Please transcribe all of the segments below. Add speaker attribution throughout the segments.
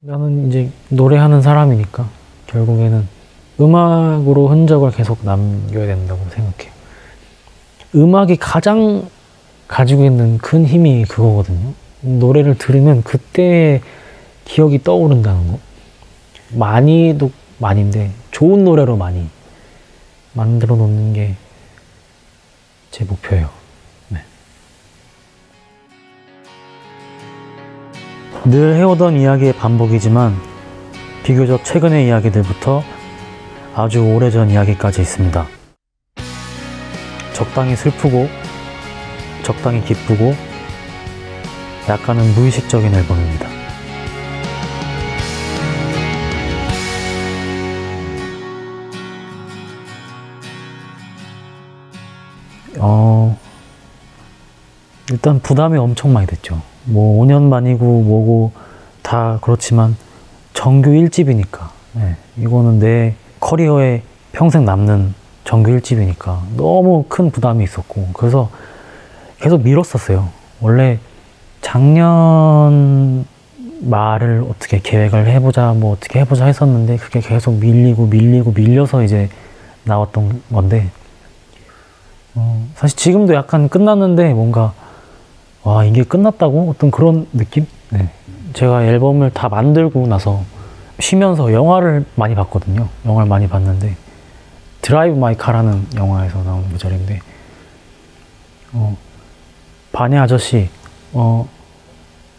Speaker 1: 나는 이제 노래하는 사람이니까 결국에는 음악으로 흔적을 계속 남겨야 된다고 생각해요. 음악이 가장 가지고 있는 큰 힘이 그거거든요. 노래를 들으면 그때의 기억이 떠오른다는 거. 많이도 많이인데 좋은 노래로 많이 만들어 놓는 게 제 목표예요. 네. 늘 해오던 이야기의 반복이지만 비교적 최근의 이야기들부터 아주 오래전 이야기까지 있습니다. 적당히 슬프고 적당히 기쁘고 약간은 무의식적인 앨범입니다. 일단 부담이 엄청 많이 됐죠. 뭐 5년 만이고 뭐고 다 그렇지만 정규 1집이니까 이거는 내 커리어에 평생 남는 정규 1집이니까 너무 큰 부담이 있었고 그래서 계속 미뤘었어요. 원래 작년 말을 어떻게 계획을 해보자 뭐 어떻게 해보자 했었는데 그게 계속 밀려서 이제 나왔던 건데 사실 지금도 약간 끝났는데 뭔가 와 이게 끝났다고? 어떤 그런 느낌? 네. 제가 앨범을 다 만들고 나서 쉬면서 영화를 많이 봤거든요. 영화를 많이 봤는데 드라이브 마이 카라는 영화에서 나온 구절인데 반의 아저씨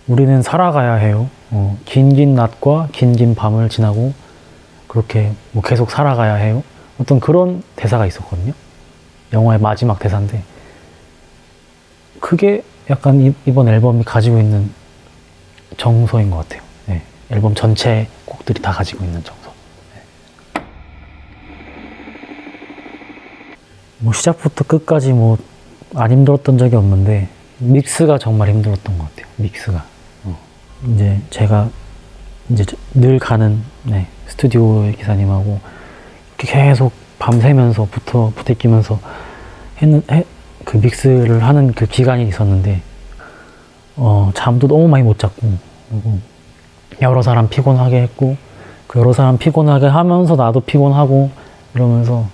Speaker 1: 우리는 살아가야 해요. 긴 낮과 긴 밤을 지나고 그렇게 뭐 계속 살아가야 해요. 어떤 그런 대사가 있었거든요. 영화의 마지막 대사인데 그게 약간 이번 앨범이 가지고 있는 정서인 것 같아요. 네. 앨범 전체 곡들이 다 가지고 있는 정서. 네. 뭐 시작부터 끝까지 뭐 안 힘들었던 적이 없는데 믹스가 정말 힘들었던 것 같아요. 믹스가. 이제 제가 이제 늘 가는 스튜디오의 기사님하고 이렇게 계속 밤새면서 부대끼면서 그 믹스를 하는 그 기간이 있었는데 잠도 너무 많이 못 잤고 그리고 여러 사람 피곤하게 했고 그 여러 사람 피곤하게 하면서 나도 피곤하고 이러면서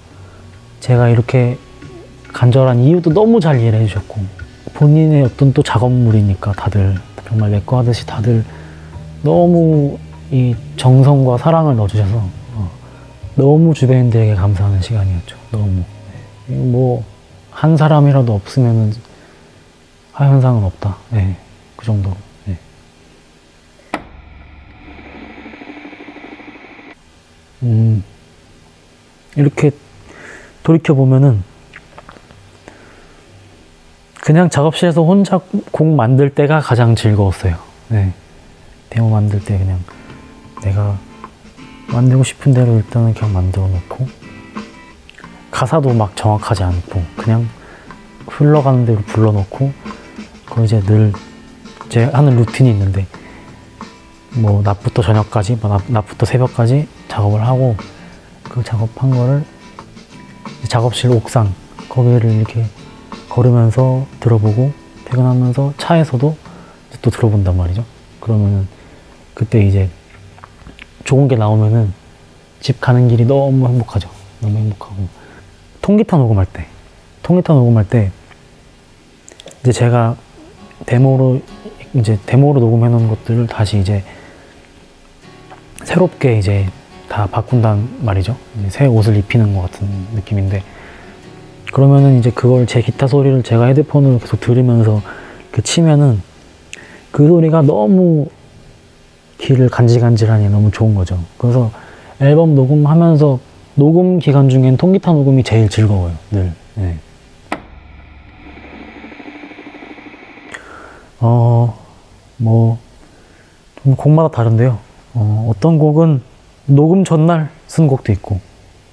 Speaker 1: 제가 이렇게 간절한 이유도 너무 잘 이해해 주셨고 본인의 어떤 또 작업물이니까 다들 정말 내거 하듯이 다들 너무 이 정성과 사랑을 넣어주셔서 너무 주변인들에게 감사하는 시간이었죠. 너무 뭐 한 사람이라도 없으면은 하현상은 없다. 네, 그 정도로. 네. 이렇게 돌이켜 보면은 그냥 작업실에서 혼자 곡 만들 때가 가장 즐거웠어요. 네. 데모 만들 때 그냥 내가 만들고 싶은 대로 일단은 그냥 만들어 놓고 가사도 막 정확하지 않고 그냥 흘러가는 대로 불러놓고 그거 이제 늘 제 하는 루틴이 있는데 뭐 낮부터 저녁까지 낮부터 새벽까지 작업을 하고 그 작업한 거를 작업실 옥상 거기를 이렇게 걸으면서 들어보고 퇴근하면서 차에서도 또 들어본단 말이죠. 그러면은 그때 이제 좋은 게 나오면은 집 가는 길이 너무 행복하죠. 너무 행복하고 통기타 녹음할 때 이제 제가 데모로 녹음해 놓은 것들을 다시 이제 새롭게 이제 다 바꾼단 말이죠. 새 옷을 입히는 것 같은 느낌인데 그러면은 이제 그걸 제 기타 소리를 제가 헤드폰으로 계속 들으면서 그 치면은 그 소리가 너무 귀를 간질간질하니 너무 좋은 거죠. 그래서 앨범 녹음하면서 녹음 기간 중엔 통기타 녹음이 제일 즐거워요. 늘. 네. 뭐 좀 곡마다 다른데요. 어떤 곡은 녹음 전날 쓴 곡도 있고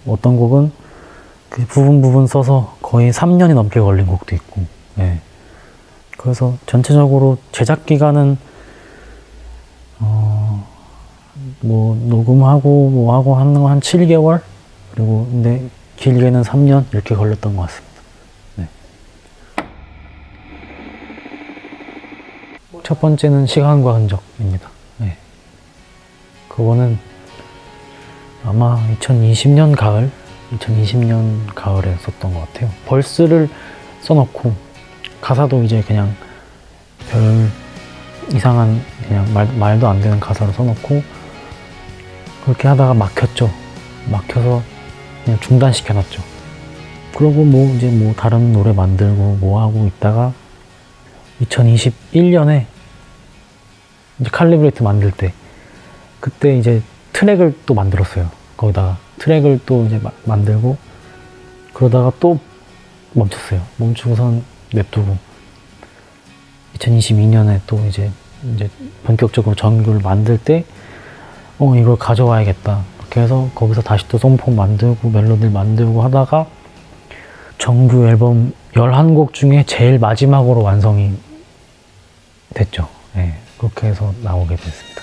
Speaker 1: 어떤 곡은 그 부분 써서 거의 3년이 넘게 걸린 곡도 있고 네. 그래서 전체적으로 제작 기간은 뭐 녹음하고 뭐 하고 하는 거 한 7개월 그리고 근데 길게는 3년 이렇게 걸렸던 것 같습니다. 네. 첫 번째는 시간과 흔적입니다. 네. 그거는 아마 2020년 가을에 썼던 것 같아요. 벌스를 써놓고 가사도 이제 그냥 별 이상한 그냥 말도 안 되는 가사로 써놓고 그렇게 하다가 막혔죠. 막혀서 그냥 중단시켜놨죠. 그러고 뭐 이제 뭐 다른 노래 만들고 뭐 하고 있다가 2021년에 이제 칼리브레이트 만들 때 그때 이제 트랙을 또 만들었어요. 거기다가 트랙을 또 이제 만들고 그러다가 또 멈췄어요. 멈추고선 냅두고 2022년에 또 이제 본격적으로 정규를 만들 때 이걸 가져와야겠다. 그렇게 해서 거기서 다시 또 송폼 만들고 멜로디를 만들고 하다가 정규 앨범 11곡 중에 제일 마지막으로 완성이 됐죠. 네, 그렇게 해서 나오게 됐습니다.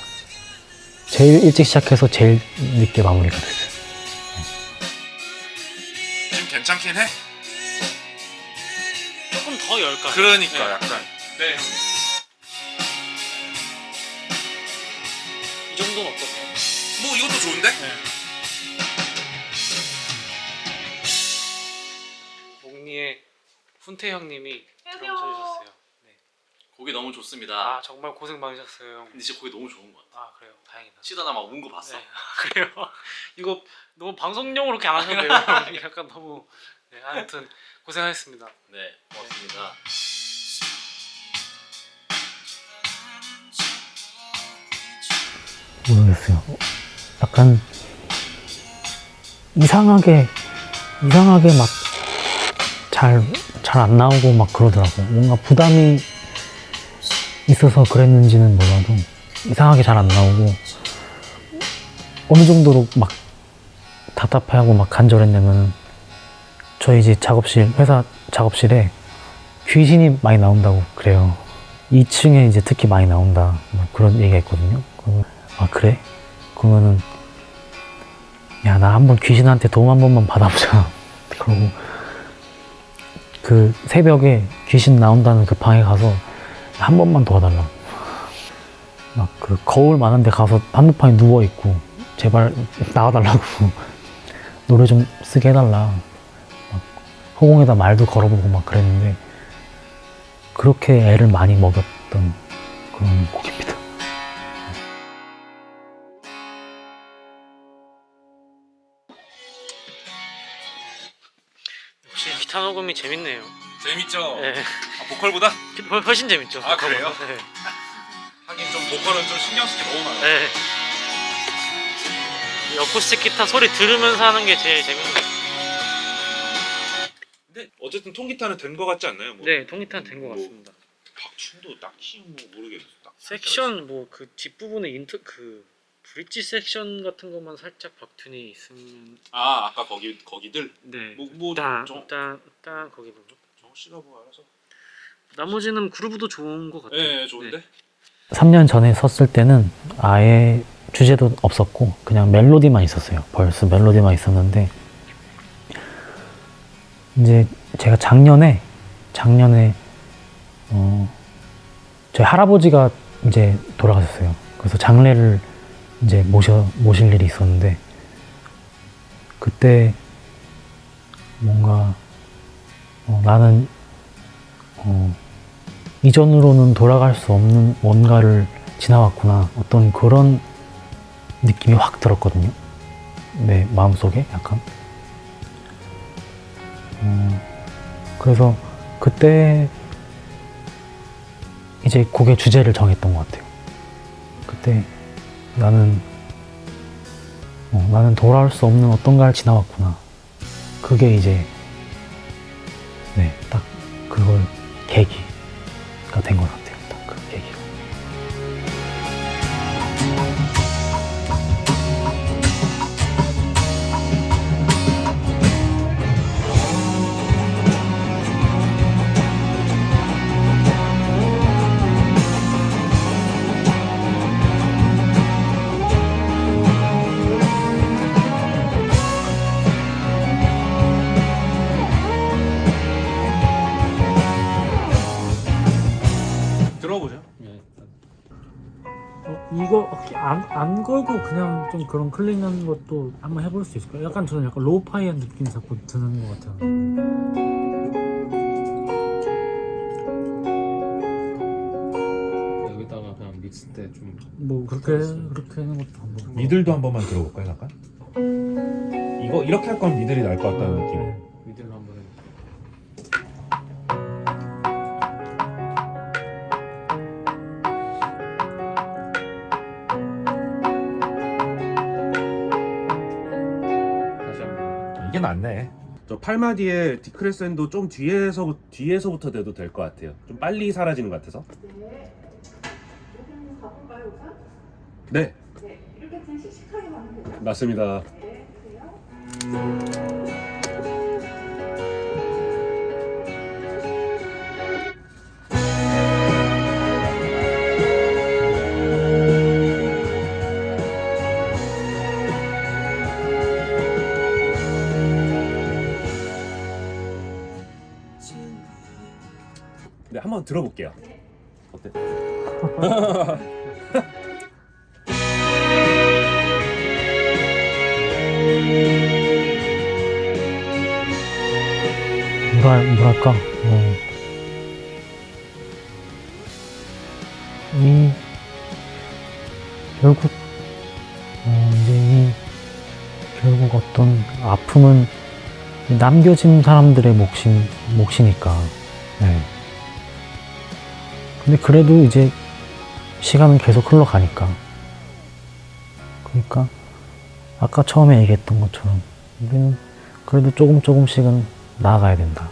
Speaker 1: 제일 일찍 시작해서 제일 늦게 마무리가 됐어요.
Speaker 2: 지금 괜찮긴 해?
Speaker 3: 조금 더 열까?
Speaker 2: 그러니까
Speaker 3: 네.
Speaker 2: 약간 네.
Speaker 3: 이 정도는 어떠세요?
Speaker 2: 뭐 이것도 좋은데?
Speaker 3: 네. 옥니의 훈태 형님이 드럼 쳐주셨어요. 네.
Speaker 4: 곡이 너무 좋습니다.
Speaker 3: 아 정말 고생 많으셨어요, 형.
Speaker 4: 근데 진짜 곡이 너무 좋은 것 같아.
Speaker 3: 아 그래요, 다행이다.
Speaker 4: 치다나 막 운 거 봤어.
Speaker 3: 네. 그래요. 이거 너무 방송용으로 이렇게 안 하셔도 돼요. 약간 너무. 네, 아무튼 고생하셨습니다.
Speaker 4: 네, 고맙습니다.
Speaker 1: 모르겠어요. 약간 이상하게 막 잘 안 나오고 막 그러더라고요. 뭔가 부담이 있어서 그랬는지는 몰라도 이상하게 잘 안 나오고 어느 정도로 막 답답해하고 막 간절했냐면 저희 이제 회사 작업실에 귀신이 많이 나온다고 그래요. 2층에 이제 특히 많이 나온다 뭐 그런 얘기가 있거든요. 아 그래? 그러면은 야 나 한번 귀신한테 도움 한 번만 받아보자. 그러고 그 새벽에 귀신 나온다는 그 방에 가서 한 번만 도와달라고. 막 그 거울 많은 데 가서 한복판에 누워있고 제발 나와달라고 노래 좀 쓰게 해달라. 막 허공에다 말도 걸어보고 막 그랬는데 그렇게 애를 많이 먹였던 그런 곡입니다.
Speaker 3: 역시 기타 녹음이 재밌네요.
Speaker 2: 재밌죠?
Speaker 3: 네.
Speaker 2: 아, 보컬보다?
Speaker 3: 훨씬 재밌죠.
Speaker 2: 아, 그래요?
Speaker 3: 네.
Speaker 2: 하긴 좀 보컬은 좀 신경 쓰기 너무 많아.
Speaker 3: 네. 이 어쿠스틱 기타 소리 들으면서 하는 게 제일 재밌는 것 같아요.
Speaker 2: 근데 어쨌든 통기타는 된 거 같지 않나요? 뭐.
Speaker 3: 네, 통기타는 된 것 같습니다.
Speaker 2: 박춤도 딱히 뭐 모르겠어.
Speaker 3: 섹션 뭐 그 뒷부분에 그 브릿지 섹션 같은 것만 살짝 박튠이 있으면
Speaker 2: 아 아까 거기들
Speaker 3: 네.
Speaker 2: 뭐
Speaker 3: 일단
Speaker 2: 정-
Speaker 3: 거기 부분.
Speaker 2: 정우 씨가 뭐 알아서.
Speaker 3: 나머지는 그루브도 좋은 것 같아요.
Speaker 2: 네, 좋은데.
Speaker 1: 3년 전에 섰을 때는 아예 주제도 없었고 그냥 멜로디만 있었어요. 벌써 멜로디만 있었는데 이제 제가 작년에 저희 할아버지가 이제 돌아가셨어요. 그래서 장례를 이제 모실 일이 있었는데 그때 뭔가 나는 이전으로는 돌아갈 수 없는 뭔가를 지나왔구나. 어떤 그런 느낌이 확 들었거든요. 내 마음속에 약간. 그래서 그때 이제 곡의 주제를 정했던 것 같아요. 그때 나는 돌아올 수 없는 어떤가를 지나왔구나. 그게 이제 딱 그걸 계기가 된 것 같아요. 딱 그 계기가. 이거 안 걸고 그냥 좀 그런 클린한 것도 한번 해볼 수 있을까요? 약간 저는 약간 로우파이한 느낌이 자꾸 드는 것 같아요.
Speaker 3: 여기다가 그냥 믹스 때 좀
Speaker 1: 뭐 그렇게 하는 것도 방법.
Speaker 5: 미들도 한 번만 들어볼까요, 잠깐? 이거 이렇게 할 거면 미들이 나을 것 같다는 느낌.
Speaker 3: 미들로 한번 해. 다시 한번.
Speaker 5: 이게 낫네.
Speaker 2: 저 팔마디에 디크레센도 좀 뒤에서부터 돼도 될 것 같아요. 좀 빨리 사라지는 것 같아서.
Speaker 6: 네. 여기 한번 가볼까요, 우선?
Speaker 2: 네,
Speaker 6: 네. 이렇게 그냥 씩씩하게 가면 되죠?
Speaker 2: 맞습니다.
Speaker 6: 네, 보세요.
Speaker 2: 네, 한번 들어볼게요. 어때?
Speaker 1: 뭐랄까, 결국, 결국 어떤 아픔은 남겨진 사람들의 몫이니까. 네. 근데 그래도 이제 시간은 계속 흘러가니까. 그러니까, 아까 처음에 얘기했던 것처럼, 우리는 그래도 조금씩은 나아가야 된다.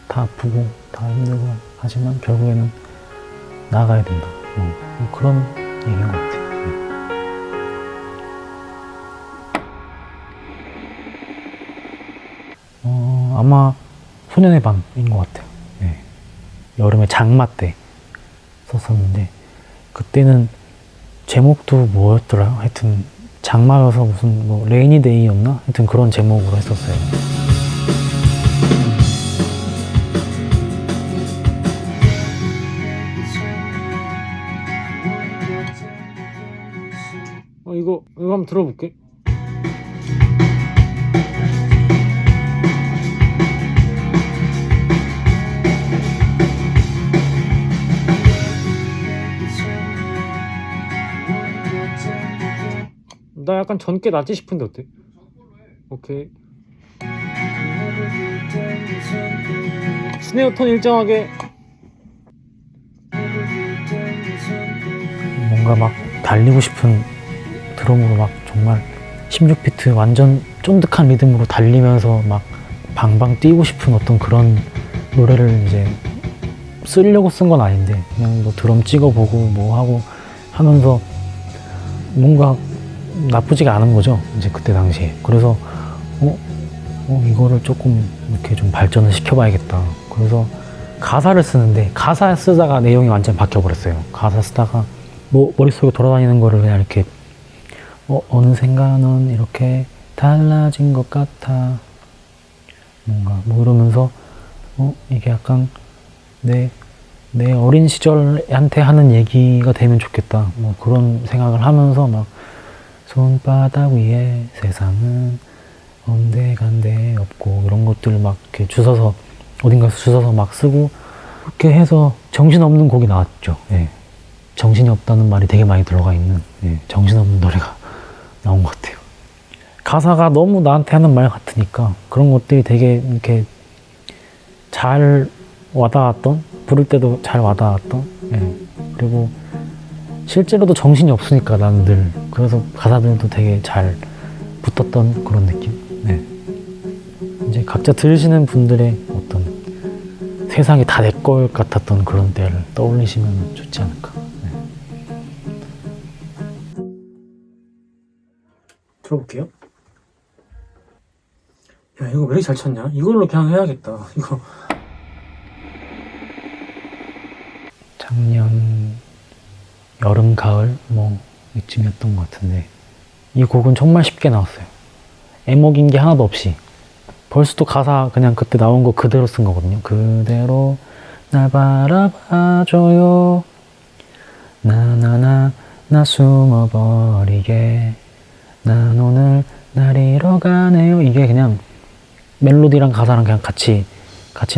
Speaker 1: 다 아프고 다 힘들고 하지만 결국에는 나아가야 된다. 뭐 그런 얘기인 것 같아요. 아마 소년의 밤인 것 같아요. 네. 여름에 장마 때 썼었는데 그때는 제목도 뭐였더라? 하여튼 장마여서 무슨 뭐 레이니 데이였나? 하여튼 그런 제목으로 했었어요. 이거 한번 들어볼게. 나 약간 전께 낫지 싶은데 어때? 오케이. 스네어 톤 일정하게. 뭔가 막 달리고 싶은 드럼으로 막 정말 16비트 완전 쫀득한 리듬으로 달리면서 막 방방 뛰고 싶은 어떤 그런 노래를 이제 쓰려고 쓴 건 아닌데 그냥 뭐 드럼 찍어보고 뭐 하고 하면서 뭔가 나쁘지가 않은 거죠. 이제 그때 당시에. 그래서 이거를 조금 이렇게 좀 발전을 시켜봐야겠다. 그래서 가사를 쓰는데 가사 쓰다가 내용이 완전 바뀌어버렸어요. 가사 쓰다가 뭐 머릿속에 돌아다니는 거를 그냥 이렇게 어느샌가는 이렇게 달라진 것 같아. 뭔가 뭐 이러면서 이게 약간 내 어린 시절한테 하는 얘기가 되면 좋겠다. 뭐 그런 생각을 하면서 막 손바닥 위에 세상은 온데간데 없고 이런 것들을 막 이렇게 주워서 어딘가에서 주워서 막 쓰고 그렇게 해서 정신없는 곡이 나왔죠. 예. 정신이 없다는 말이 되게 많이 들어가 있는 정신없는 노래가 나온 것 같아요. 가사가 너무 나한테 하는 말 같으니까 그런 것들이 되게 이렇게 잘 와닿았던, 부를 때도 잘 와닿았던, 그리고 실제로도 정신이 없으니까 나는 늘 그래서 가사들도 되게 잘 붙었던 그런 느낌. 이제 각자 들으시는 분들의 어떤 세상이 다 내 걸 같았던 그런 때를 떠올리시면 좋지 않을까. 들어볼게요. 야, 이거 왜 이렇게 잘 쳤냐? 이걸로 그냥 해야겠다. 이거 작년 여름 가을 뭐 이쯤이었던 것 같은데 이 곡은 정말 쉽게 나왔어요. 애먹인 게 하나도 없이 벌써도 가사 그냥 그때 나온 거 그대로 쓴 거거든요. 그대로 날 바라봐줘요 나나나 나 숨어버리게 난 오늘 날 잃어가네요. 이게 그냥 멜로디랑 가사랑 그냥 같이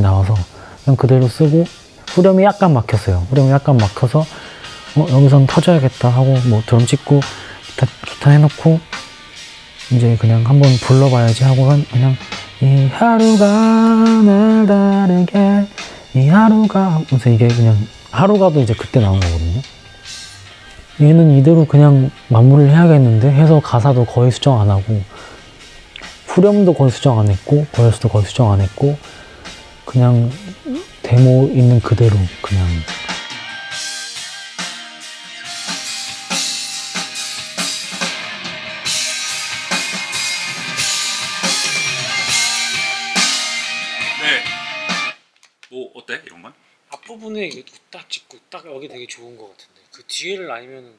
Speaker 1: 나와서 그냥 그대로 쓰고 후렴이 약간 막혔어요. 후렴이 약간 막혀서 여기선 터져야겠다 하고 뭐 드럼 찍고 기타 해놓고 이제 그냥 한번 불러봐야지 하고 그냥 이 하루가 날 다르게 이 하루가 그래서 이게 그냥 하루가도 이제 그때 나온 거거든요. 얘는 이대로 그냥 마무리를 해야겠는데 해서 가사도 거의 수정 안 하고 후렴도 거의 수정 안 했고 버스도 거의 수정 안 했고 그냥 데모 있는 그대로 그냥
Speaker 5: 네. 뭐 어때 이런 건?
Speaker 3: 앞부분에 이게 딱 짚고 딱 여기 되게 좋은 것 같은데 그 뒤에를 아니면은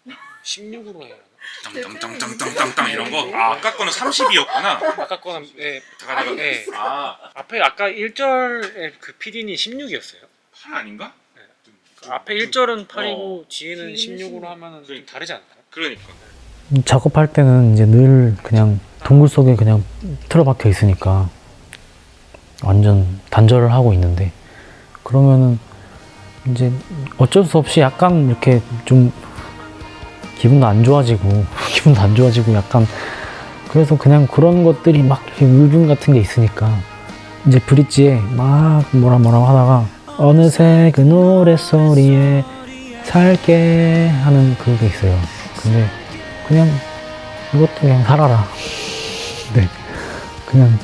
Speaker 3: 좀 16으로 해야 하나?
Speaker 5: 땅땅땅땅땅땅 이런 거. 아 아까 거는 30이었구나.
Speaker 3: 아까 거는
Speaker 5: 잠깐.
Speaker 3: 네.
Speaker 5: 아
Speaker 3: 앞에 아까 1절에 그 PD는 16이었어요.
Speaker 5: 8 아닌가?
Speaker 3: 앞에 1절은 8이고 뒤에는 16으로 하면은 좀 다르지 않나요?
Speaker 5: 그러니까.
Speaker 1: 작업할 때는 이제 늘 그냥 동굴 속에 그냥 틀어박혀 있으니까 완전 단절을 하고 있는데 그러면은 이제 어쩔 수 없이 약간 이렇게 좀 기분도 안 좋아지고 약간 그래서 그냥 그런 것들이 막 이렇게 울분 같은 게 있으니까 이제 브릿지에 막 뭐라 하다가 어느새 그 노랫소리에 살게 하는 그게 있어요. 근데 그냥 이것도 그냥 살아라. 네, 그냥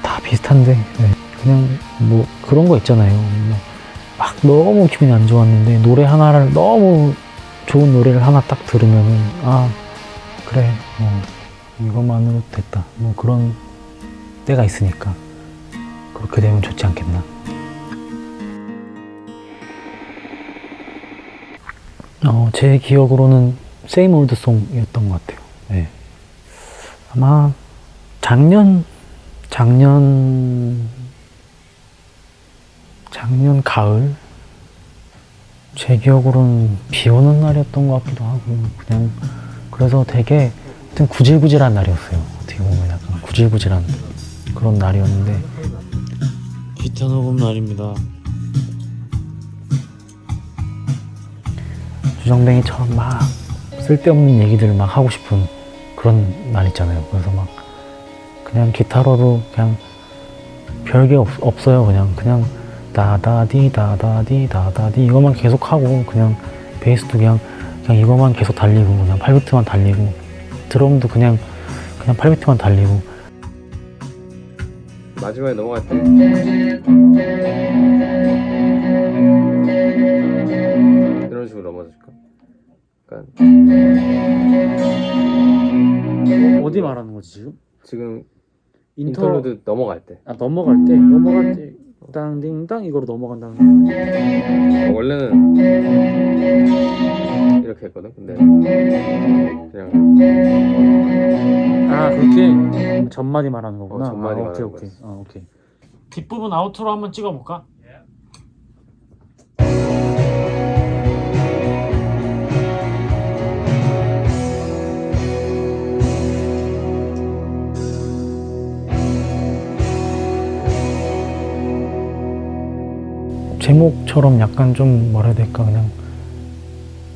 Speaker 1: 다 비슷한데 그냥 뭐 그런 거 있잖아요. 막 너무 기분이 안 좋았는데 노래 하나를 너무 좋은 노래를 하나 딱 들으면은 아 그래 이것만으로 됐다 뭐 그런 때가 있으니까 그렇게 되면 좋지 않겠나. 제 기억으로는 Same Old Song이었던 것 같아요. 네. 아마 작년 가을 제 기억으로는 비 오는 날이었던 것 같기도 하고 그냥 그래서 되게 하여튼 구질구질한 날이었어요. 어떻게 보면 약간 구질구질한 그런 날이었는데 기타 녹음 날입니다. 주정뱅이처럼 막 쓸데없는 얘기들 막 하고 싶은 그런 날 있잖아요. 그래서 막 그냥 기타로도 그냥 별게 없어요. 그냥 다다디 다다디 다다디 이것만 계속 하고 그냥 베이스도 그냥 이것만 계속 달리고 그냥 8비트만 달리고 드럼도 그냥 8비트만 달리고
Speaker 7: 마지막에 넘어갈 때 이런 식으로 넘어질까? 약간
Speaker 1: 어디 말하는 거지 지금?
Speaker 7: 지금
Speaker 1: 인터
Speaker 7: 인터루드 넘어갈 때
Speaker 1: 넘어갈 때 땅딩땅 이거로 넘어간다는 거.
Speaker 7: 원래는 이렇게 했거든. 근데 그냥
Speaker 1: 그렇게 전마디 말하는 거구나.
Speaker 7: 전마디 말하는
Speaker 1: 오케이. 오케이. 뒷부분 아우트로 한번 찍어볼까? 제목처럼 약간 좀 뭐라 해야 될까 그냥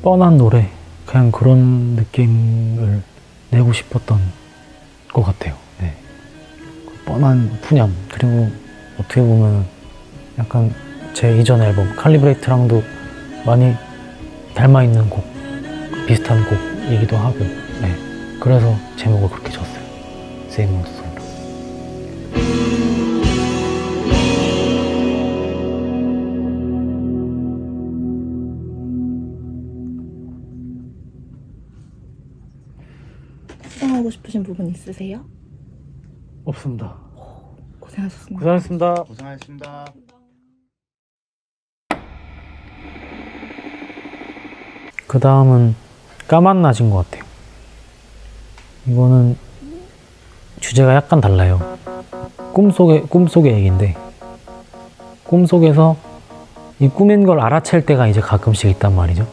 Speaker 1: 뻔한 노래 그냥 그런 느낌을 내고 싶었던 것 같아요. 네. 뻔한 푸념 그리고 어떻게 보면 약간 제 이전 앨범 칼리브레이트랑도 많이 닮아 있는 곡 비슷한 곡이기도 하고 네. 그래서 제목을 그렇게 줬어요. Same Old Song.
Speaker 6: 수정하고 싶으신 부분 있으세요?
Speaker 1: 없습니다.
Speaker 6: 고생하셨습니다.
Speaker 1: 고생하셨습니다.
Speaker 8: 고생하셨습니다.
Speaker 1: 그 다음은 까만 낮인 것 같아요. 이거는 주제가 약간 달라요. 꿈속의 얘기인데 꿈속에서 이 꿈인 걸 알아챌 때가 이제 가끔씩 있단 말이죠.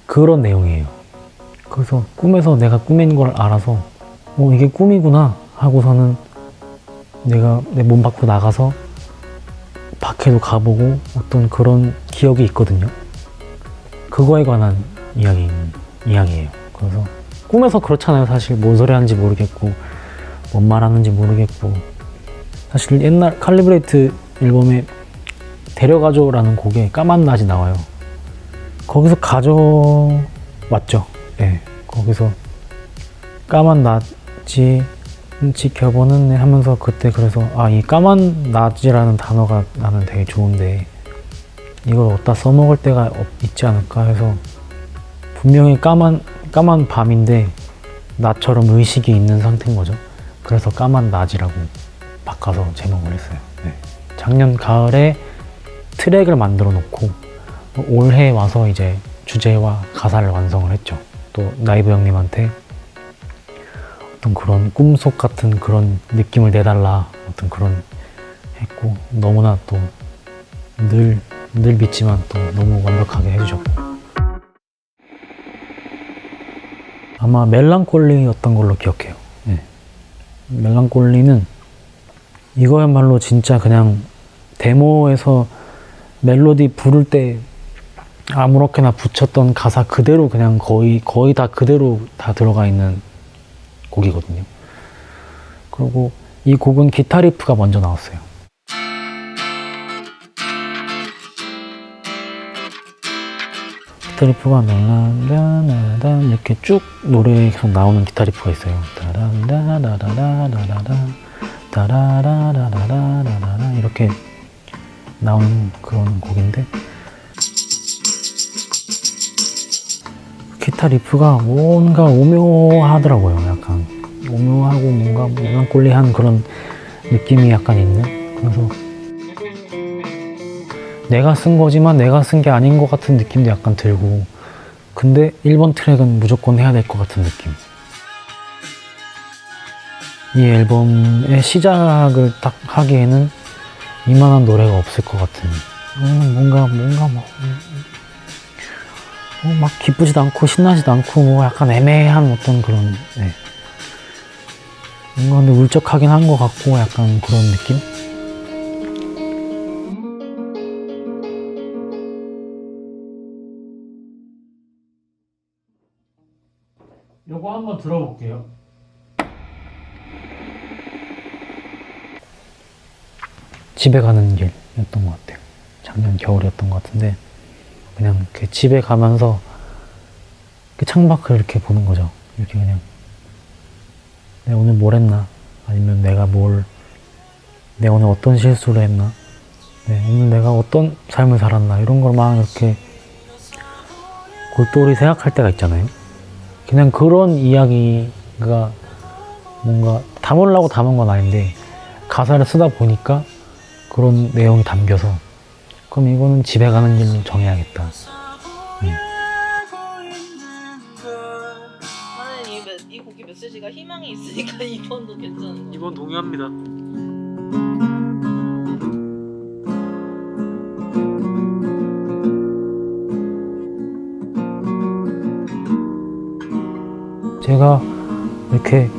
Speaker 1: 그런 내용이에요. 그래서 꿈에서 내가 꾸민 걸 알아서 이게 꿈이구나 하고서는 내가 내 몸 밖으로 나가서 밖에도 가보고 어떤 그런 기억이 있거든요. 그거에 관한 이야기예요. 그래서 꿈에서 그렇잖아요. 사실 뭔 소리 하는지 모르겠고 뭔 말하는지 모르겠고 사실 옛날 칼리브레이트 앨범에 데려가줘라는 곡에 까만 낮이 나와요. 거기서 가져왔죠. 네, 거기서 까만 낮이 지켜보는 애 하면서 그때 그래서 이 까만 낮이라는 단어가 나는 되게 좋은데 이걸 어디다 써먹을 때가 있지 않을까 해서 분명히 까만 밤인데 나처럼 의식이 있는 상태인 거죠. 그래서 까만 낮이라고 바꿔서 제목을 했어요. 네. 작년 가을에 트랙을 만들어 놓고 올해 와서 이제 주제와 가사를 완성을 했죠. 또 나이브 형님한테 어떤 그런 꿈속 같은 그런 느낌을 내달라 어떤 그런 했고 너무나 또 늘 믿지만 또 너무 완벽하게 해주셨고 아마 멜랑콜리였던 걸로 기억해요. 네. 멜랑콜리는 이거야말로 진짜 그냥 데모에서 멜로디 부를 때 아무렇게나 붙였던 가사 그대로 그냥 거의 다 그대로 다 들어가 있는 곡이거든요. 그리고 이 곡은 기타 리프가 먼저 나왔어요. 기타 리프가 나란다나다 이렇게 쭉 노래에 계속 나오는 기타 리프가 있어요. 따란다라라라라라라 따라라라라라라라 이렇게 나오는 그런 곡인데 기타 리프가 뭔가 오묘하더라고요. 약간 오묘하고 뭔가 멜랑콜리한 그런 느낌이 약간 있는. 그래서 내가 쓴 거지만 내가 쓴 게 아닌 것 같은 느낌도 약간 들고 근데 1번 트랙은 무조건 해야 될 것 같은 느낌. 이 앨범의 시작을 딱 하기에는 이만한 노래가 없을 것 같은 뭔가 막 기쁘지도 않고 신나지도 않고 뭐 약간 애매한 어떤 그런 뭔가 근데 울적하긴 한 것 같고 약간 그런 느낌? 요거 한번 들어볼게요. 집에 가는 길이었던 것 같아요. 작년 겨울이었던 것 같은데 그냥 이렇게 집에 가면서 창밖을 이렇게 보는 거죠. 이렇게 그냥 내가 오늘 뭘 했나 아니면 내가 오늘 어떤 실수를 했나 오늘 내가 어떤 삶을 살았나 이런 걸 막 이렇게 골똘히 생각할 때가 있잖아요. 그냥 그런 이야기가 뭔가 담으려고 담은 건 아닌데 가사를 쓰다 보니까 그런 내용이 담겨서 그럼 이거는 집에 가는 길로 정해야겠다.
Speaker 8: 나는 이 곡이 메시지가 희망이 있으니까 2번도 괜찮은 거.
Speaker 3: 2번 동의합니다.
Speaker 1: 제가 이렇게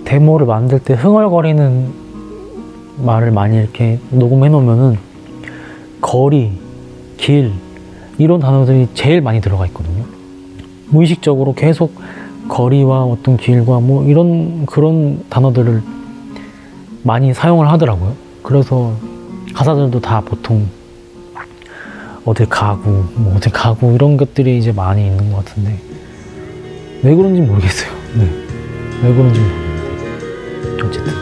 Speaker 1: 데모를 만들 때 흥얼거리는 말을 많이 이렇게 녹음해 놓으면은 거리, 길 이런 단어들이 제일 많이 들어가 있거든요. 무의식적으로 계속 거리와 어떤 길과 뭐 이런 그런 단어들을 많이 사용을 하더라고요. 그래서 가사들도 다 보통 어딜 가고 이런 것들이 이제 많이 있는 것 같은데 왜 그런지 모르겠어요. 왜 그런지 모르겠는데 어쨌든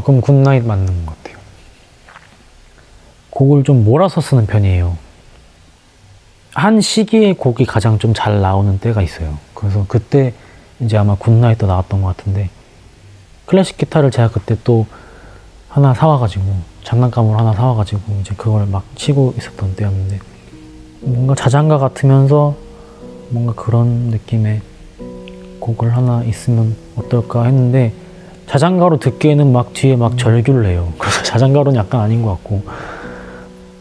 Speaker 1: 그럼 굿나잇 맞는 것 같아요. 곡을 좀 몰아서 쓰는 편이에요. 한 시기에 곡이 가장 좀 잘 나오는 때가 있어요. 그래서 그때 이제 아마 굿나잇도 나왔던 것 같은데 클래식 기타를 제가 그때 또 하나 사와가지고 장난감으로 하나 사와가지고 이제 그걸 막 치고 있었던 때였는데 뭔가 자장가 같으면서 뭔가 그런 느낌의 곡을 하나 있으면 어떨까 했는데 자장가로 듣기에는 막 뒤에 막 절규를 해요. 그래서 자장가로는 약간 아닌 것 같고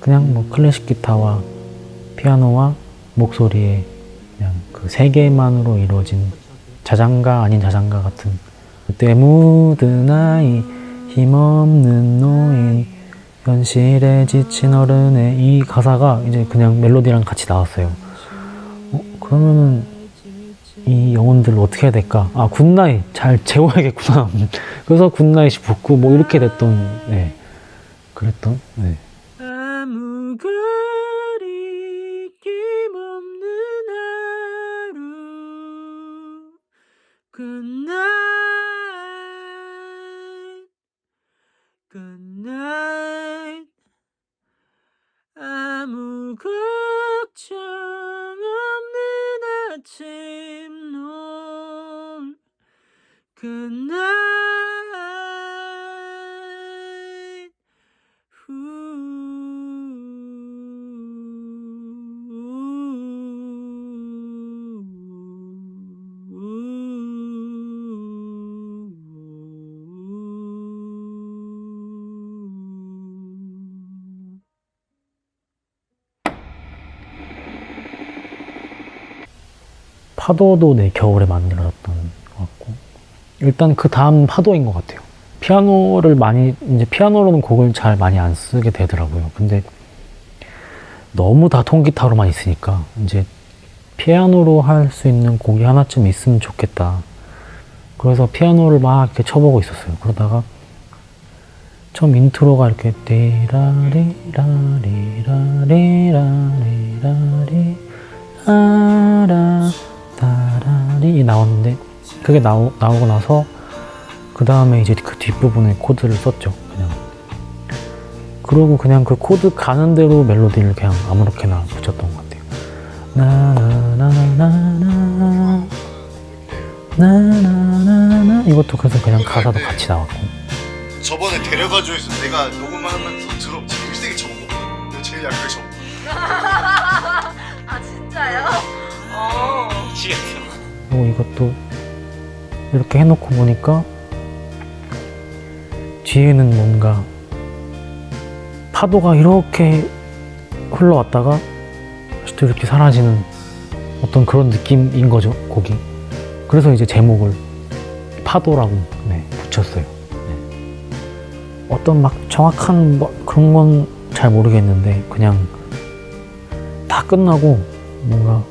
Speaker 1: 그냥 뭐 클래식 기타와 피아노와 목소리에 그냥 그 세 개만으로 이루어진 자장가 아닌 자장가 같은 그때 묻은 아이 힘없는 노인 현실에 지친 어른의 이 가사가 이제 그냥 멜로디랑 같이 나왔어요. 그러면은 이 영혼들을 어떻게 해야 될까? 아, 굿나잇 잘 재워야겠구나. 그래서 굿나잇이 붙고 뭐 이렇게 됐던, 네, 그랬던, 네. 아무 거리낌 없는 하루 굿나잇 굿나잇 아무 걱정 없는 아침 노을 굿나잇 파도도 내 겨울에 만들어졌던 것 같고 일단 그 다음 파도인 것 같아요. 피아노를 많이 이제 피아노로는 곡을 잘 많이 안 쓰게 되더라고요. 근데 너무 다 통기타로만 있으니까 이제 피아노로 할 수 있는 곡이 하나쯤 있으면 좋겠다. 그래서 피아노를 막 이렇게 쳐보고 있었어요. 그러다가 처음 인트로가 이렇게 띠라리라리라리라리라리 아라 따라리 나왔는데 그게 나오고 나서 그 다음에 이제 그 뒷부분에 코드를 썼죠. 그냥 그러고 그냥 그 코드 가는 대로 멜로디를 그냥 아무렇게나 붙였던 것 같아요. 나나나나나 나나나나 이것도 그래서 그냥 가사도 같이 나왔고
Speaker 9: 저번에 데려가줘서 내가 녹음하면서 제일 세게 쳐먹거든. 내가 제일 약하게 쳐먹고.
Speaker 8: 아 진짜요?
Speaker 3: 미치겠어.
Speaker 1: 그리고 이것도 이렇게 해놓고 보니까 뒤에는 뭔가 파도가 이렇게 흘러왔다가 다시 또 이렇게 사라지는 어떤 그런 느낌인 거죠, 곡이. 그래서 이제 제목을 파도라고 붙였어요. 네. 어떤 막 정확한 뭐 그런 건 잘 모르겠는데 그냥 다 끝나고 뭔가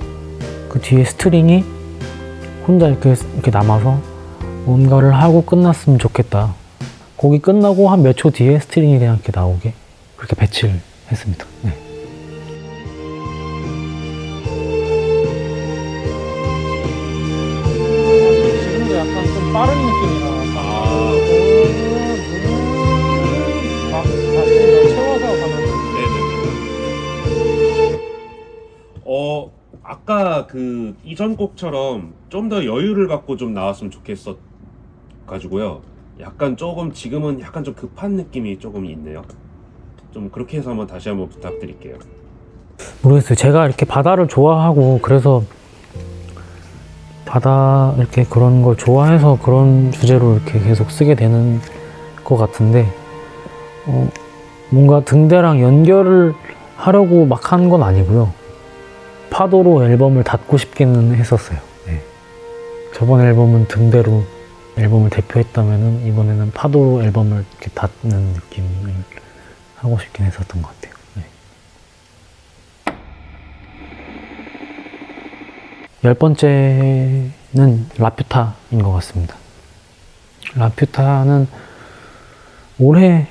Speaker 1: 그 뒤에 스트링이 혼자 이렇게 남아서 뭔가를 하고 끝났으면 좋겠다. 곡이 끝나고 한 몇 초 뒤에 스트링이 그냥 이렇게 나오게 그렇게 배치를 했습니다. 네. 지금도 약간 좀 빠른 느낌이라 막 다시 채워서 가면
Speaker 2: 네네. 아까 그 이전 곡처럼 좀 더 여유를 갖고 좀 나왔으면 좋겠어 가지고요. 약간 조금 지금은 약간 좀 급한 느낌이 조금 있네요. 좀 그렇게 해서 다시 한번 부탁드릴게요.
Speaker 1: 모르겠어요. 제가 이렇게 바다를 좋아하고 그래서 바다 이렇게 그런 걸 좋아해서 그런 주제로 이렇게 계속 쓰게 되는 것 같은데 뭔가 등대랑 연결을 하려고 막 한 건 아니고요. 파도로 앨범을 닫고 싶기는 했었어요. 네. 저번 앨범은 등대로 앨범을 대표했다면은 이번에는 파도로 앨범을 이렇게 닫는 느낌을 하고 싶긴 했었던 것 같아요. 네. 10번째는 라퓨타인 것 같습니다. 라퓨타는 올해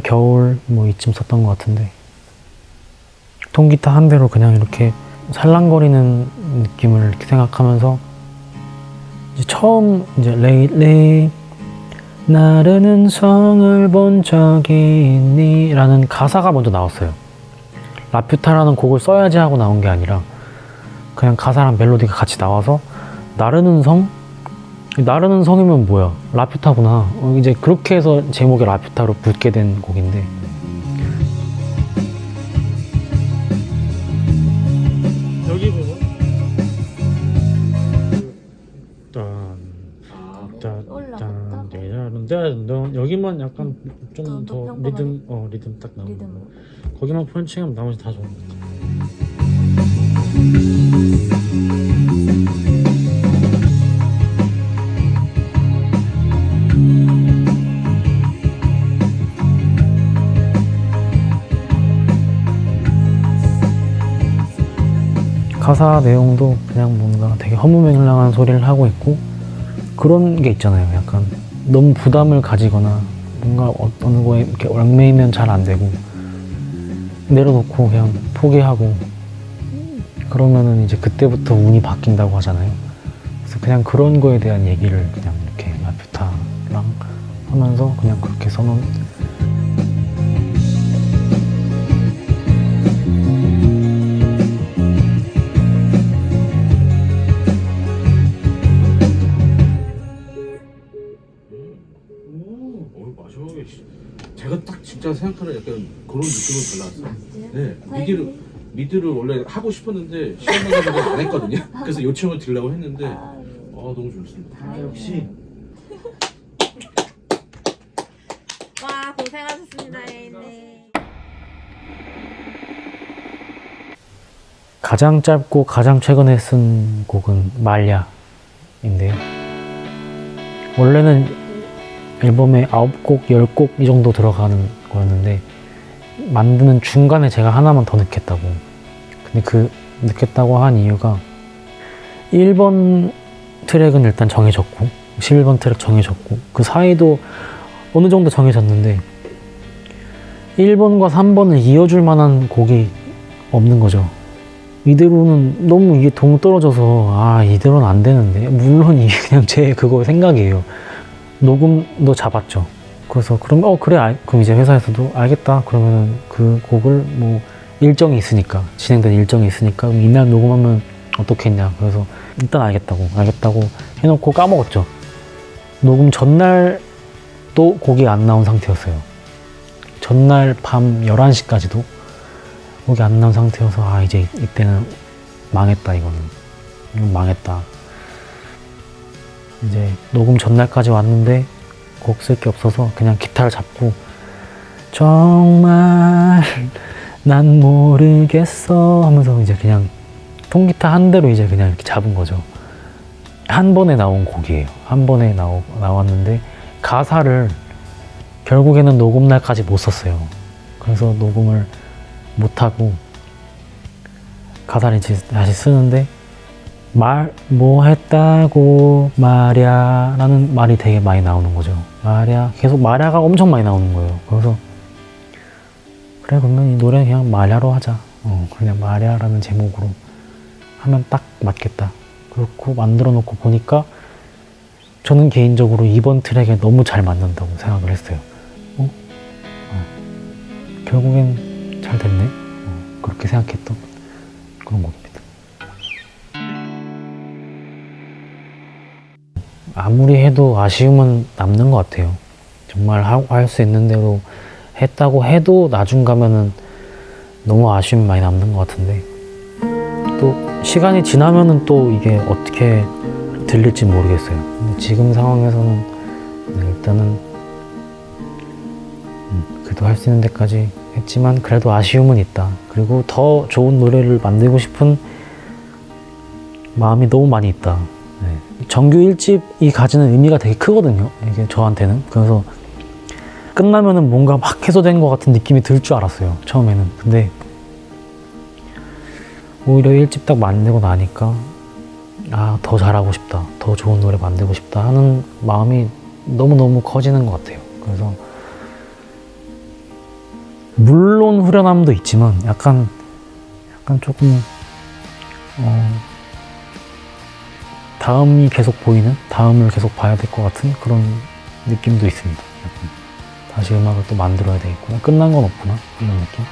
Speaker 1: 겨울 뭐 이쯤 썼던 것 같은데 통기타 한 대로 그냥 이렇게 살랑거리는 느낌을 이렇게 생각하면서 이제 처음 이제 레이 나르는 성을 본 적이 있니? 라는 가사가 먼저 나왔어요. 라퓨타라는 곡을 써야지 하고 나온 게 아니라 그냥 가사랑 멜로디가 같이 나와서 나르는 성? 나르는 성이면 뭐야? 라퓨타구나. 이제 그렇게 해서 제목이 라퓨타로 붙게 된 곡인데
Speaker 3: 여기 부분
Speaker 1: 여기만 약간 좀
Speaker 6: 더
Speaker 1: 더
Speaker 6: 평범하게?
Speaker 1: 리듬 딱 나오는 거.
Speaker 6: 리듬으로.
Speaker 1: 거기만 펀칭하면 나머지 다 좋은 것 같아. 가사 내용도 그냥 뭔가 되게 허무맹랑한 소리를 하고 있고 그런 게 있잖아요. 약간 너무 부담을 가지거나 뭔가 어느 거에 이렇게 얽매이면 잘 안 되고 내려놓고 그냥 포기하고 그러면은 이제 그때부터 운이 바뀐다고 하잖아요. 그래서 그냥 그런 거에 대한 얘기를 그냥 이렇게 라퓨타랑 하면서 그냥 그렇게 써놓은.
Speaker 5: 마지막에 제가 딱 진짜 생각하는 약간 그런 느낌을 받았어요. 네, 미드를 원래 하고 싶었는데 시간 관계로 안 했거든요. 그래서 요청을 드리려고 했는데 너무 좋습니다.
Speaker 8: 역시. 와 고생하셨습니다. 네.
Speaker 1: 가장 짧고 가장 최근에 쓴 곡은 말야인데요. 원래는 앨범에 9곡, 10곡 이 정도 들어가는 거였는데 만드는 중간에 제가 하나만 더 넣겠다고. 근데 그 넣겠다고 한 이유가 1번 트랙은 일단 정해졌고 11번 트랙 정해졌고 그 사이도 어느 정도 정해졌는데 1번과 3번을 이어줄 만한 곡이 없는 거죠. 이대로는 너무 이게 동떨어져서 이대로는 안 되는데, 물론 이게 그냥 제 그거 생각이에요. 녹음도 잡았죠. 그래서 그럼 그래 그럼 이제 회사에서도 알겠다 그러면은 그 곡을 뭐 일정이 있으니까 진행된 일정이 있으니까 그럼 이날 녹음하면 어떻겠냐. 그래서 일단 알겠다고 해놓고 까먹었죠. 녹음 전날 또 곡이 안 나온 상태였어요. 전날 밤 11시까지도 곡이 안 나온 상태여서 이제 이때는 망했다. 이건 망했다. 이제 녹음 전날까지 왔는데 곡 쓸 게 없어서 그냥 기타를 잡고 정말 난 모르겠어 하면서 이제 그냥 통기타 한 대로 이제 그냥 이렇게 잡은 거죠. 한 번에 나온 곡이에요. 한 번에 나왔는데 가사를 결국에는 녹음 날까지 못 썼어요. 그래서 녹음을 못하고 가사를 이제 다시 쓰는데 뭐 했다고 말야 라는 말이 되게 많이 나오는 거죠. 말야, 계속 말야가 엄청 많이 나오는 거예요. 그래서 그래 그러면 이 노래는 그냥 말야로 하자. 그냥 말야 라는 제목으로 하면 딱 맞겠다. 그렇고 만들어 놓고 보니까 저는 개인적으로 이번 트랙에 너무 잘 맞는다고 생각을 했어요. 결국엔 잘 됐네. 그렇게 생각했던 그런 곡입니다. 아무리 해도 아쉬움은 남는 것 같아요. 정말 할 수 있는 대로 했다고 해도 나중 가면은 너무 아쉬움이 많이 남는 것 같은데, 또 시간이 지나면은 또 이게 어떻게 들릴지 모르겠어요. 근데 지금 상황에서는 일단은 그래도 할 수 있는 데까지 했지만 그래도 아쉬움은 있다. 그리고 더 좋은 노래를 만들고 싶은 마음이 너무 많이 있다. 정규 1집이 가지는 의미가 되게 크거든요. 이게 저한테는. 그래서 끝나면은 뭔가 막 해소된 것 같은 느낌이 들 줄 알았어요. 처음에는. 근데 오히려 1집 딱 만들고 나니까 더 잘하고 싶다. 더 좋은 노래 만들고 싶다 하는 마음이 너무너무 커지는 것 같아요. 그래서 물론 후련함도 있지만 약간 조금 다음이 계속 보이는, 다음을 계속 봐야 될 것 같은 그런 느낌도 있습니다. 다시 음악을 또 만들어야 되겠구나. 끝난 건 없구나. 이런 느낌.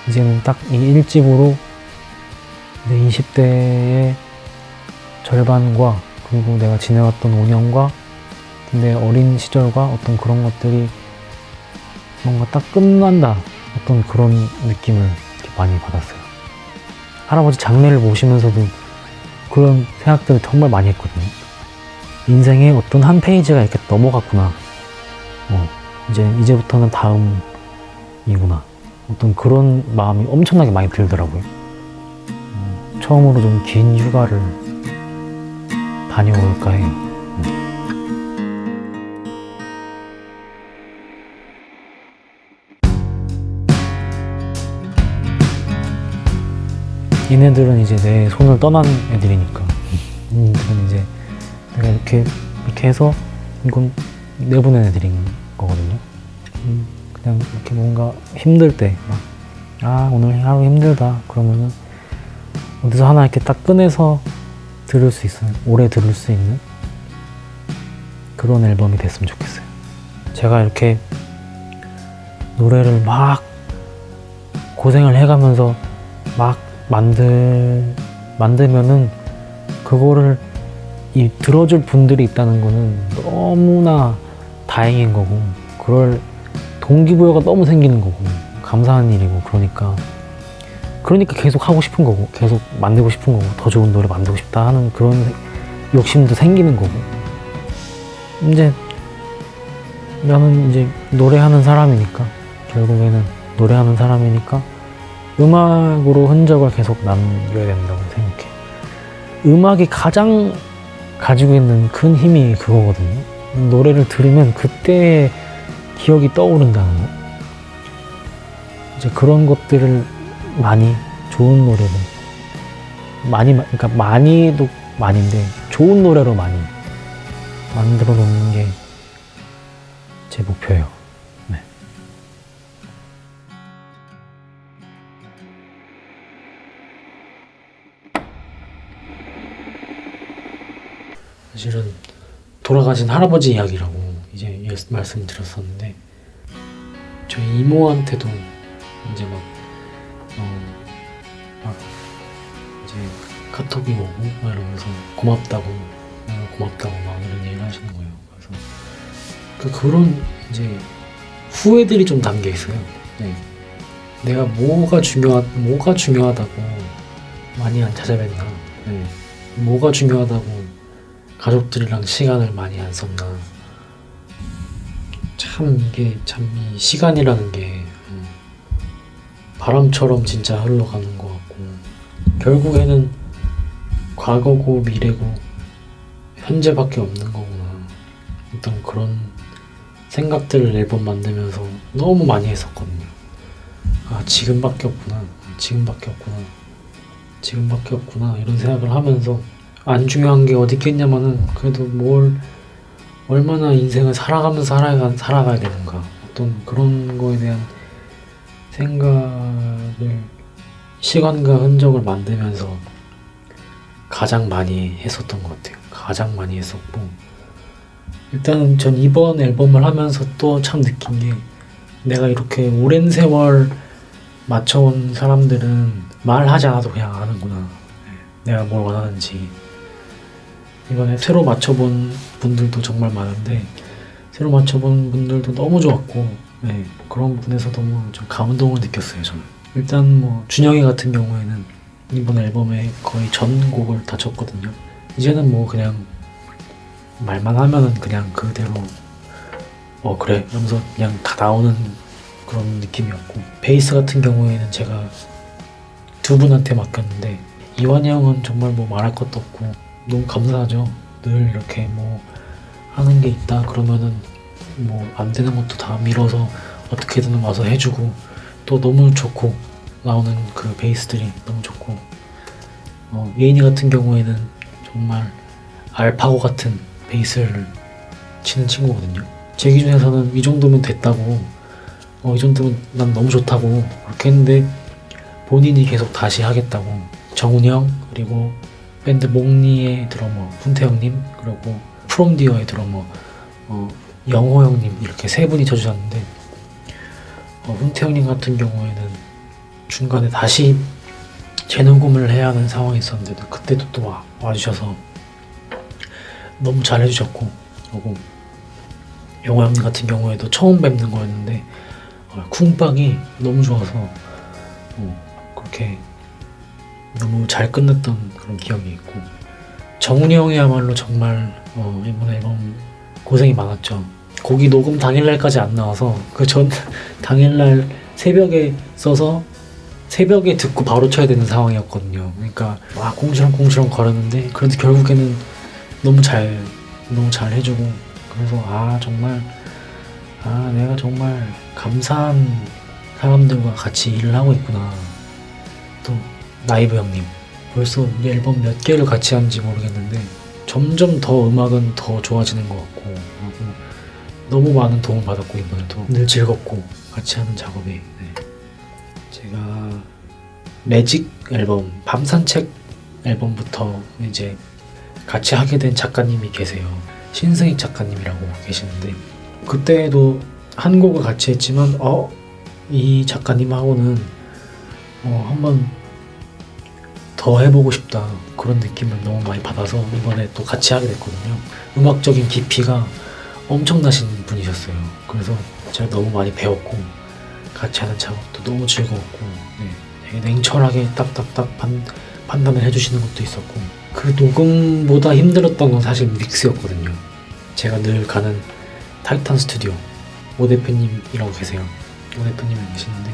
Speaker 1: 이제는 딱 이 1집으로 내 20대의 절반과 그리고 내가 지내왔던 5년과 내 어린 시절과 어떤 그런 것들이 뭔가 딱 끝난다. 어떤 그런 느낌을 이렇게 많이 받았어요. 할아버지 장례를 모시면서도 그런 생각들을 정말 많이 했거든요. 인생의 어떤 한 페이지가 이렇게 넘어갔구나. 이제부터는 다음이구나. 어떤 그런 마음이 엄청나게 많이 들더라고요. 처음으로 좀 긴 휴가를 다녀올까 해요. 얘네들은 이제 내 손을 떠난 애들이니까. 얘네들은 이제 내가 이렇게 해서 이건 내보낸 애들인 거거든요. 그냥 이렇게 뭔가 힘들 때 막, 아 오늘 하루 힘들다 그러면은 어디서 하나 이렇게 딱 꺼내서 들을 수 있어요. 오래 들을 수 있는 그런 앨범이 됐으면 좋겠어요. 제가 이렇게 노래를 막 고생을 해가면서 막 만들면은 그거를 들어줄 분들이 있다는 거는 너무나 다행인 거고, 그럴 동기부여가 너무 생기는 거고, 감사한 일이고, 그러니까 계속 하고 싶은 거고, 계속 만들고 싶은 거고, 더 좋은 노래 만들고 싶다 하는 그런 욕심도 생기는 거고. 이제 나는 이제 노래하는 사람이니까, 결국에는 노래하는 사람이니까 음악으로 흔적을 계속 남겨야 된다고 생각해. 음악이 가장 가지고 있는 큰 힘이 그거거든요. 노래를 들으면 그때의 기억이 떠오른다는 거. 이제 그런 것들을 많이, 좋은 노래를 많이, 그러니까 많이도 많이인데 좋은 노래로 많이 만들어 놓는 게 제 목표예요. 네. 사실은 돌아가신 할아버지 이야기라고 이제 말씀드렸었는데, 저희 이모한테도 이제 막 이제 카톡이 오고 막 이러면서 고맙다고 막 이런 얘기를 하시는 거예요. 그래서 그런 이제 후회들이 좀 담겨 있어요. 네. 내가 뭐가 중요하다고 많이 안 찾아뵀나? 네. 뭐가 중요하다고 가족들이랑 시간을 많이 안 썼나? 참 이 시간이라는 게 바람처럼 진짜 흘러가는 것 같고, 결국에는 과거고 미래고 현재밖에 없는 거구나. 어떤 그런 생각들을 앨범 만들면서 너무 많이 했었거든요. 아, 지금밖에 없구나 이런 생각을 하면서, 안 중요한 게 어디 있겠냐마는 그래도 얼마나 인생을 살아가면서 살아가야 되는가, 어떤 그런 거에 대한 생각을 시간과 흔적을 만들면서 가장 많이 했었던 것 같아요. 가장 많이 했었고, 일단은 전 이번 앨범을 하면서 또 참 느낀 게, 내가 이렇게 오랜 세월 맞춰온 사람들은 말하지 않아도 그냥 아는구나, 내가 뭘 원하는지. 이번에 새로 맞춰본 분들도 정말 많은데, 새로 맞춰본 분들도 너무 좋았고, 네, 그런 분에서 너무 좀 감동을 느꼈어요. 저는 일단 뭐 준영이 같은 경우에는 이번 앨범에 거의 전 곡을 다 쳤거든요. 이제는 뭐 그냥 말만 하면은 그냥 그대로 그래 이러면서 그냥 다 나오는 그런 느낌이었고, 베이스 같은 경우에는 제가 두 분한테 맡겼는데, 이완이 형은 정말 뭐 말할 것도 없고 너무 감사하죠. 늘 이렇게 뭐 하는 게 있다 그러면은 뭐 안 되는 것도 다 밀어서 어떻게든 와서 해주고, 또 너무 좋고, 나오는 그 베이스들이 너무 좋고, 예인이 같은 경우에는 정말 알파고 같은 베이스를 치는 친구거든요. 제 기준에서는 이 정도면 됐다고, 이 정도면 난 너무 좋다고 그렇게 했는데, 본인이 계속 다시 하겠다고, 정훈이 형, 그리고 밴드 몽니의 드러머 훈태형님, 그리고 프롬디어의 드러머 영호 형님, 이렇게 세 분이 쳐주셨는데, 훈태형님 같은 경우에는 중간에 다시 재녹음을 해야 하는 상황이 있었는데도 그때도 또 와주셔서 너무 잘 해주셨고, 그리고 영호 형님 같은 경우에도 처음 뵙는 거였는데 쿵박이 너무 좋아서 그렇게 너무 잘 끝냈던 그런 기억이 있고, 정훈이 형이야말로 정말 이번 앨범 고생이 많았죠. 곡이 녹음 당일날까지 안 나와서 그 전 당일날 새벽에 써서 새벽에 듣고 바로 쳐야 되는 상황이었거든요. 그러니까 막 공시렁공시렁 걸었는데 그래도 결국에는 너무 잘 해주고 그래서 정말 내가 정말 감사한 사람들과 같이 일을 하고 있구나. 또 나이브 형님 벌써 이 앨범 몇 개를 같이 하는지 모르겠는데 점점 더 음악은 더 좋아지는 것 같고 그리고 너무 많은 도움 받았고 이번에도 늘 즐겁고 같이 하는 작업이 네. 제가 매직 앨범 밤산책 앨범부터 이제 같이 하게 된 작가님이 계세요. 신승익 작가님이라고 계시는데 그때도 한 곡을 같이 했지만 이 작가님하고는 한번 더 해보고 싶다 그런 느낌을 너무 많이 받아서 이번에 또 같이 하게 됐거든요. 음악적인 깊이가 엄청나신 분이셨어요. 그래서 제가 너무 많이 배웠고 같이 하는 작업도 너무 즐거웠고 네, 되게 냉철하게 딱딱딱 판단을 해주시는 것도 있었고 그 녹음보다 힘들었던 건 사실 믹스였거든요. 제가 늘 가는 타이탄 스튜디오 오 대표님이라고 계세요. 오 대표님이 계시는데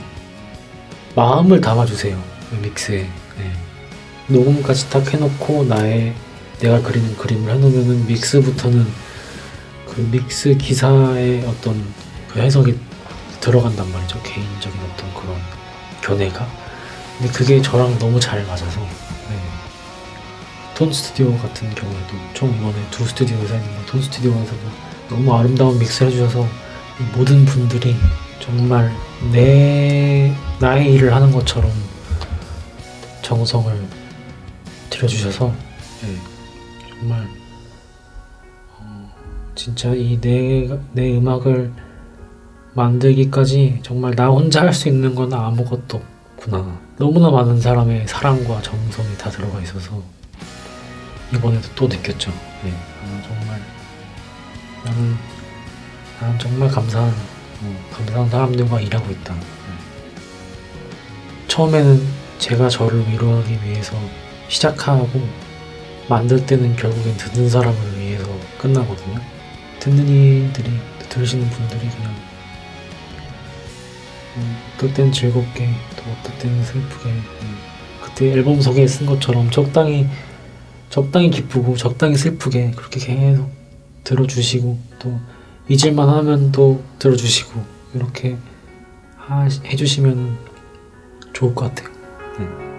Speaker 1: 마음을 담아주세요. 믹스에 네. 녹음까지 딱 해놓고 내가 그리는 그림을 해놓으면은 믹스부터는 그 믹스 기사의 어떤 그 해석이 들어간단 말이죠. 개인적인 어떤 그런 견해가. 근데 그게 저랑 너무 잘 맞아서 네. 톤 스튜디오 같은 경우에도 총 이번에 2 스튜디오에서 했는데 톤 스튜디오에서도 너무 아름다운 믹스를 해주셔서 이 모든 분들이 정말 나의 일을 하는 것처럼 정성을 들여주셔서 네. 정말 진짜 이 내 음악을 만들기까지 정말 나 혼자 할 수 있는 건 아무것도 없구나. 너무나 많은 사람의 사랑과 정성이 다 들어가 있어서 이번에도 또 느꼈죠. 네. 정말 나는 정말 감사한 사람들과 일하고 있다. 처음에는 제가 저를 위로하기 위해서 시작하고 만들 때는 결국엔 듣는 사람을 위해서 끝나거든요. 듣는 이들이 들으시는 분들이 그냥 어떨 땐 즐겁게 또 어떨 때는 슬프게 그때 앨범 소개에 쓴 것처럼 적당히 기쁘고 적당히 슬프게 그렇게 계속 들어주시고 또 잊을만 하면 또 들어주시고 이렇게 해주시면 좋을 것 같아요.